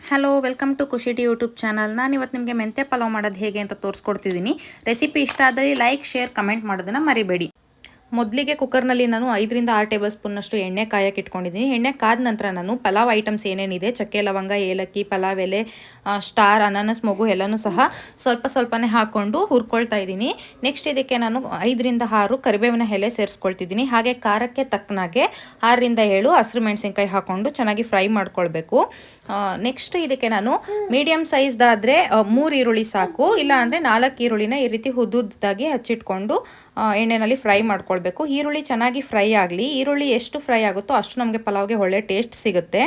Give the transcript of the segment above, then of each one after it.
Hello welcome to ಖುಷಿಟಿ YouTube channel. ನಾನು ಇವತ್ತು ನಿಮಗೆ ಮೆಂತ್ಯ ಪಲಾವ್ ಮಾಡೋದು ಹೇಗೆ ಅಂತ ತೋರಿಸ್ಕೊಡ್ತಿದ್ದೀನಿ. ರೆಸಿಪಿ ಇಷ್ಟ ಆದರೆ ಲೈಕ್ ಶೇರ್ ಕಮೆಂಟ್ ಮಾಡೋದನ್ನು ಮರಿಬೇಡಿ. ಮೊದಲಿಗೆ ಕುಕ್ಕರ್ನಲ್ಲಿ ನಾನು 5ರಿಂದ 6 ಟೇಬಲ್ ಸ್ಪೂನ್ನಷ್ಟು ಎಣ್ಣೆ ಕಾಯಕ್ಕೆ ಇಟ್ಕೊಂಡಿದ್ದೀನಿ. ಎಣ್ಣೆ ಕಾದ ನಂತರ ನಾನು ಪಲಾವ್ ಐಟಮ್ಸ್ ಏನೇನಿದೆ ಚಕ್ಕೆ ಲವಂಗ ಏಲಕ್ಕಿ ಪಲಾವ್ ಎಲೆ ಸ್ಟಾರ್ ಅನಾನಸ್ ಮೊಗು ಎಲ್ಲನೂ ಸಹ ಸ್ವಲ್ಪನೇ ಹಾಕ್ಕೊಂಡು ಹುರ್ಕೊಳ್ತಾ ಇದ್ದೀನಿ. ನೆಕ್ಸ್ಟ್ ಇದಕ್ಕೆ ನಾನು 5ರಿಂದ 6 ಕರಿಬೇವಿನ ಎಲೆ ಸೇರಿಸ್ಕೊಳ್ತಿದ್ದೀನಿ. ಹಾಗೆ ಖಾರಕ್ಕೆ ತಕ್ಕನಾಗೆ 6ರಿಂದ 7 ಹಸಿರು ಮೆಣಸಿನ್ಕಾಯಿ ಹಾಕ್ಕೊಂಡು ಚೆನ್ನಾಗಿ ಫ್ರೈ ಮಾಡ್ಕೊಳ್ಬೇಕು. ನೆಕ್ಸ್ಟ್ ಇದಕ್ಕೆ ನಾನು ಮೀಡಿಯಮ್ ಸೈಜ್ದಾದರೆ 3 ಈರುಳ್ಳಿ ಸಾಕು, ಇಲ್ಲ ಅಂದರೆ 4 ಈರುಳ್ಳಿನ ಈ ರೀತಿ ಉದ್ದುದ್ದಾಗಿ ಹಚ್ಚಿಟ್ಕೊಂಡು ಎಣ್ಣೆಯಲ್ಲಿ ಫ್ರೈ ಮಾಡ್ಕೊಳ್ಬೇಕು. ಈರುಳ್ಳಿ ಚೆನ್ನಾಗಿ ಫ್ರೈ ಆಗಲಿ. ಈರುಳ್ಳಿ ಎಷ್ಟು ಫ್ರೈ ಆಗುತ್ತೋ ಅಷ್ಟು ನಮಗೆ ಪಲಾವ್ಗೆ ಒಳ್ಳೆ ಟೇಸ್ಟ್ ಸಿಗುತ್ತೆ.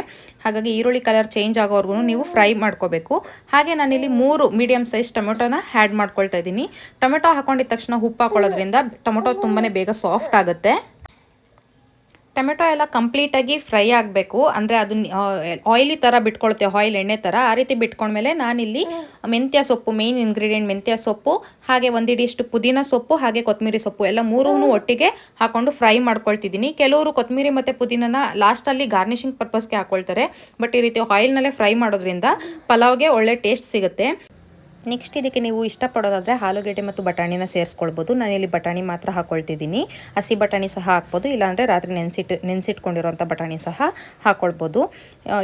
ಹಾಗಾಗಿ ಈರುಳ್ಳಿ ಕಲರ್ ಚೇಂಜ್ ಆಗೋವರೆಗೂ ನೀವು ಫ್ರೈ ಮಾಡ್ಕೋಬೇಕು. ಹಾಗೆ ನಾನಿಲ್ಲಿ 3 ಮೀಡಿಯಮ್ ಸೈಜ್ ಟೊಮೆಟೊನ ಆ್ಯಡ್ ಮಾಡ್ಕೊಳ್ತಾ ಇದ್ದೀನಿ. ಟೊಮೆಟೊ ಹಾಕೊಂಡಿದ ತಕ್ಷಣ ಉಪ್ಪು ಹಾಕೊಳ್ಳೋದ್ರಿಂದ ಟೊಮೆಟೊ ತುಂಬಾ ಬೇಗ ಸಾಫ್ಟ್ ಆಗುತ್ತೆ. ಟೊಮೆಟೊ ಎಲ್ಲ ಕಂಪ್ಲೀಟಾಗಿ ಫ್ರೈ ಆಗಬೇಕು, ಅಂದರೆ ಅದು ಆಯಿಲಿ ಥರ ಬಿಟ್ಕೊಳುತ್ತೆ, ಆಯಿಲ್ ಎಣ್ಣೆ ಥರ. ಆ ರೀತಿ ಬಿಟ್ಕೊಂಡ್ಮೇಲೆ ನಾನಿಲ್ಲಿ ಮೆಂತ್ಯ ಸೊಪ್ಪು, ಮೇಯ್ನ್ ಇಂಗ್ರೀಡಿಯೆಂಟ್ ಮೆಂತ್ಯ ಸೊಪ್ಪು, ಹಾಗೆ ಒಂದಿಡಿಷ್ಟು ಪುದೀನ ಸೊಪ್ಪು, ಹಾಗೆ ಕೊತ್ತಂಬರಿ ಸೊಪ್ಪು ಎಲ್ಲ ಮೂರೂ ಒಟ್ಟಿಗೆ ಹಾಕ್ಕೊಂಡು ಫ್ರೈ ಮಾಡ್ಕೊಳ್ತಿದ್ದೀನಿ. ಕೆಲವರು ಕೊತ್ತಂಬರಿ ಮತ್ತು ಪುದೀನನ ಲಾಸ್ಟಲ್ಲಿ ಗಾರ್ನಿಷಿಂಗ್ ಪರ್ಪಸ್ಗೆ ಹಾಕ್ಕೊಳ್ತಾರೆ. ಬಟ್ ಈ ರೀತಿ ಆಯಿಲ್ನಲ್ಲೇ ಫ್ರೈ ಮಾಡೋದ್ರಿಂದ ಪಲಾವ್ಗೆ ಒಳ್ಳೆ ಟೇಸ್ಟ್ ಸಿಗುತ್ತೆ. ನೆಕ್ಸ್ಟ್ ಇದಕ್ಕೆ ನೀವು ಇಷ್ಟಪಡೋದಾದರೆ ಆಲೂಗೆಡ್ಡೆ ಮತ್ತು ಬಟಾಣಿನ ಸೇರಿಸ್ಕೊಳ್ಬೋದು. ನಾನಿಲ್ಲಿ ಬಟಾಣಿ ಮಾತ್ರ ಹಾಕ್ಕೊಳ್ತಿದ್ದೀನಿ. ಹಸಿ ಬಟಾಣಿ ಸಹ ಹಾಕ್ಬೋದು, ಇಲ್ಲಾಂದರೆ ರಾತ್ರಿ ನೆನೆಸಿಟ್ಕೊಂಡಿರೋಂಥ ಬಟಾಣಿ ಸಹ ಹಾಕ್ಕೊಳ್ಬೋದು.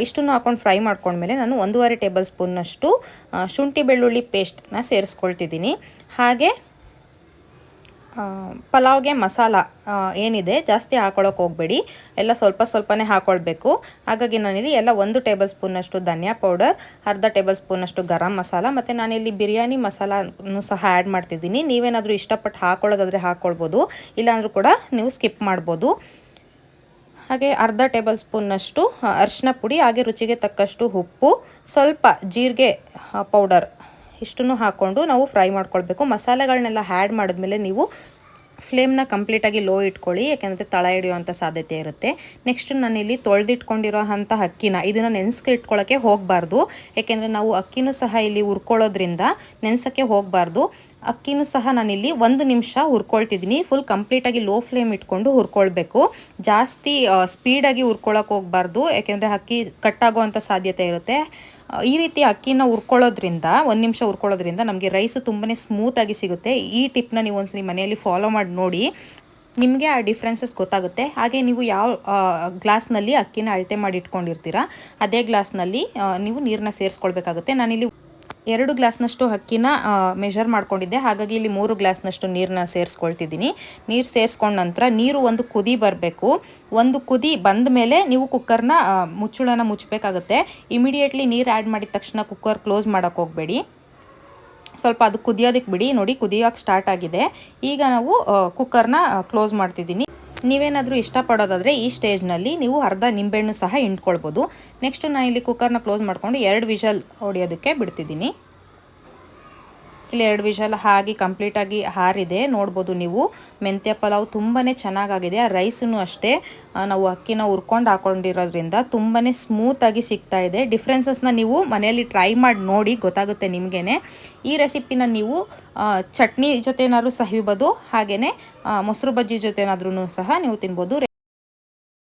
ಇಷ್ಟನ್ನು ಹಾಕ್ಕೊಂಡು ಫ್ರೈ ಮಾಡ್ಕೊಂಡ್ಮೇಲೆ ನಾನು 1.5 ಟೇಬಲ್ ಸ್ಪೂನ್ನಷ್ಟು ಶುಂಠಿ ಬೆಳ್ಳುಳ್ಳಿ ಪೇಸ್ಟನ್ನ ಸೇರಿಸ್ಕೊಳ್ತಿದ್ದೀನಿ. ಹಾಗೆ ಪಲಾವ್ಗೆ ಮಸಾಲ ಏನಿದೆ ಜಾಸ್ತಿ ಹಾಕೊಳ್ಳೋಕೆ ಹೋಗಬೇಡಿ, ಎಲ್ಲ ಸ್ವಲ್ಪನೇ ಹಾಕ್ಕೊಳ್ಬೇಕು. ಹಾಗಾಗಿ ನಾನಿಲ್ಲಿ ಎಲ್ಲ 1 ಟೇಬಲ್ ಸ್ಪೂನ್ನಷ್ಟು ಧನಿಯಾ ಪೌಡರ್, ಅರ್ಧ ಟೇಬಲ್ ಸ್ಪೂನ್ನಷ್ಟು ಗರಂ ಮಸಾಲ, ಮತ್ತು ನಾನಿಲ್ಲಿ ಬಿರಿಯಾನಿ ಮಸಾಲನೂ ಸಹ ಆ್ಯಡ್ ಮಾಡ್ತಿದ್ದೀನಿ. ನೀವೇನಾದರೂ ಇಷ್ಟಪಟ್ಟು ಹಾಕ್ಕೊಳ್ಳೋದಾದರೆ ಹಾಕ್ಕೊಳ್ಬೋದು, ಇಲ್ಲಾಂದರೂ ಕೂಡ ನೀವು ಸ್ಕಿಪ್ ಮಾಡ್ಬೋದು. ಹಾಗೆ ಅರ್ಧ ಟೇಬಲ್ ಸ್ಪೂನ್ನಷ್ಟು ಅರಿಶಿನ ಪುಡಿ, ಹಾಗೆ ರುಚಿಗೆ ತಕ್ಕಷ್ಟು ಉಪ್ಪು, ಸ್ವಲ್ಪ ಜೀರಿಗೆ ಪೌಡರ್, ಇಷ್ಟನ್ನು ಹಾಕ್ಕೊಂಡು ನಾವು ಫ್ರೈ ಮಾಡ್ಕೊಳ್ಬೇಕು. ಮಸಾಲೆಗಳನ್ನೆಲ್ಲ ಆ್ಯಡ್ ಮಾಡಿದ್ಮೇಲೆ ನೀವು ಫ್ಲೇಮ್ನ ಕಂಪ್ಲೀಟಾಗಿ ಲೋ ಇಟ್ಕೊಳ್ಳಿ, ಯಾಕೆಂದರೆ ತಳ ಹಿಡಿಯುವಂಥ ಸಾಧ್ಯತೆ ಇರುತ್ತೆ. ನೆಕ್ಸ್ಟ್ ನಾನಿಲ್ಲಿ ತೊಳೆದಿಟ್ಕೊಂಡಿರೋ ಅಂಥ ಅಕ್ಕಿನ ಇದನ್ನು ನೆನೆಸ್ಕೆ ಇಟ್ಕೊಳ್ಳೋಕ್ಕೆ ಹೋಗಬಾರ್ದು, ಯಾಕೆಂದರೆ ನಾವು ಅಕ್ಕಿನೂ ಸಹ ಇಲ್ಲಿ ಹುರ್ಕೊಳ್ಳೋದ್ರಿಂದ ನೆನೆಸೋಕ್ಕೆ ಹೋಗಬಾರ್ದು. ಅಕ್ಕಿನೂ ಸಹ ನಾನಿಲ್ಲಿ 1 ನಿಮಿಷ ಹುರ್ಕೊಳ್ತಿದ್ದೀನಿ. ಫುಲ್ ಕಂಪ್ಲೀಟಾಗಿ ಲೋ ಫ್ಲೇಮ್ ಇಟ್ಕೊಂಡು ಹುರ್ಕೊಳ್ಬೇಕು. ಜಾಸ್ತಿ ಸ್ಪೀಡಾಗಿ ಹುರ್ಕೊಳ್ಳೋಕೆ ಹೋಗಬಾರ್ದು, ಯಾಕೆಂದರೆ ಅಕ್ಕಿ ಕಟ್ಟಾಗುವಂಥ ಸಾಧ್ಯತೆ ಇರುತ್ತೆ. ಈ ರೀತಿ ಅಕ್ಕಿನ ಹುರ್ಕೊಳ್ಳೋದ್ರಿಂದ 1 ನಿಮಿಷ ಹುರ್ಕೊಳ್ಳೋದ್ರಿಂದ ನಮಗೆ ರೈಸು ತುಂಬಾ ಸ್ಮೂತಾಗಿ ಸಿಗುತ್ತೆ. ಈ ಟಿಪ್ನ ನೀವು ಒಂದ್ಸಲಿ ಮನೆಯಲ್ಲಿ ಫಾಲೋ ಮಾಡಿ ನೋಡಿ, ನಿಮಗೆ ಆ ಡಿಫ್ರೆನ್ಸಸ್ ಗೊತ್ತಾಗುತ್ತೆ. ಹಾಗೆ ನೀವು ಯಾವ ಗ್ಲಾಸ್ನಲ್ಲಿ ಅಕ್ಕಿನ ಅಳತೆ ಮಾಡಿ ಇಟ್ಕೊಂಡಿರ್ತೀರ ಅದೇ ಗ್ಲಾಸ್ನಲ್ಲಿ ನೀವು ನೀರನ್ನ ಸೇರಿಸ್ಕೊಳ್ಬೇಕಾಗುತ್ತೆ. ನಾನಿಲ್ಲಿ 2 ಗ್ಲಾಸ್ನಷ್ಟು ಅಕ್ಕಿನ ಮೆಷರ್ ಮಾಡ್ಕೊಂಡಿದ್ದೆ, ಹಾಗಾಗಿ ಇಲ್ಲಿ 3 ಗ್ಲಾಸ್ನಷ್ಟು ನೀರನ್ನ ಸೇರಿಸ್ಕೊಳ್ತಿದ್ದೀನಿ. ನೀರು ಸೇರಿಸ್ಕೊಂಡ ನಂತರ ನೀರು ಒಂದು ಕುದಿ ಬರಬೇಕು. ಒಂದು ಕುದಿ ಬಂದ ಮೇಲೆ ನೀವು ಕುಕ್ಕರ್ನ ಮುಚ್ಚಳನ ಮುಚ್ಚಬೇಕಾಗುತ್ತೆ. ಇಮಿಡಿಯೇಟ್ಲಿ ನೀರು ಆ್ಯಡ್ ಮಾಡಿದ ತಕ್ಷಣ ಕುಕ್ಕರ್ ಕ್ಲೋಸ್ ಮಾಡೋಕ್ಕೆ ಹೋಗಬೇಡಿ, ಸ್ವಲ್ಪ ಅದು ಕುದಿಯೋದಕ್ಕೆ ಬಿಡಿ. ನೋಡಿ, ಕುದಿಯೋಕ್ಕೆ ಸ್ಟಾರ್ಟ್ ಆಗಿದೆ. ಈಗ ನಾವು ಕುಕ್ಕರ್ನ ಕ್ಲೋಸ್ ಮಾಡ್ತಿದ್ದೀನಿ. ನೀವೇನಾದರೂ ಇಷ್ಟಪಡೋದಾದರೆ ಈ ಸ್ಟೇಜ್ನಲ್ಲಿ ನೀವು ಅರ್ಧ ನಿಂಬೆಹಣ್ಣು ಸಹ ಹಿಂಡ್ಕೊಳ್ಬೋದು. ನೆಕ್ಸ್ಟ್ ನಾನು ಇಲ್ಲಿ ಕುಕ್ಕರ್ನ ಕ್ಲೋಸ್ ಮಾಡಿಕೊಂಡು 2 ವಿಷಲ್ ಹೊಡೆಯೋದಕ್ಕೆ ಬಿಡ್ತಿದ್ದೀನಿ. ಇಲ್ಲಿ 2 ವಿಷಲ್ ಹಾಗೆ ಕಂಪ್ಲೀಟಾಗಿ ಹಾರಿದೆ, ನೋಡ್ಬೋದು ನೀವು. ಮೆಂತ್ಯ ಪಲಾವ್ ತುಂಬಾ ಚೆನ್ನಾಗಾಗಿದೆ. ರೈಸೂ ಅಷ್ಟೇ, ನಾವು ಅಕ್ಕಿನ ಹುರ್ಕೊಂಡು ಹಾಕ್ಕೊಂಡಿರೋದ್ರಿಂದ ತುಂಬಾ ಸ್ಮೂತಾಗಿ ಸಿಗ್ತಾ ಇದೆ. ಡಿಫ್ರೆನ್ಸಸ್ನ ನೀವು ಮನೆಯಲ್ಲಿ ಟ್ರೈ ಮಾಡಿ ನೋಡಿ, ಗೊತ್ತಾಗುತ್ತೆ ನಿಮಗೇ. ಈ ರೆಸಿಪಿನ ನೀವು ಚಟ್ನಿ ಜೊತೆನಾದ್ರೂ ಸಹಿಬೋದು, ಹಾಗೆಯೇ ಮೊಸರು ಬಜ್ಜಿ ಜೊತೆನಾದ್ರೂ ಸಹ ನೀವು ತಿನ್ಬೋದು.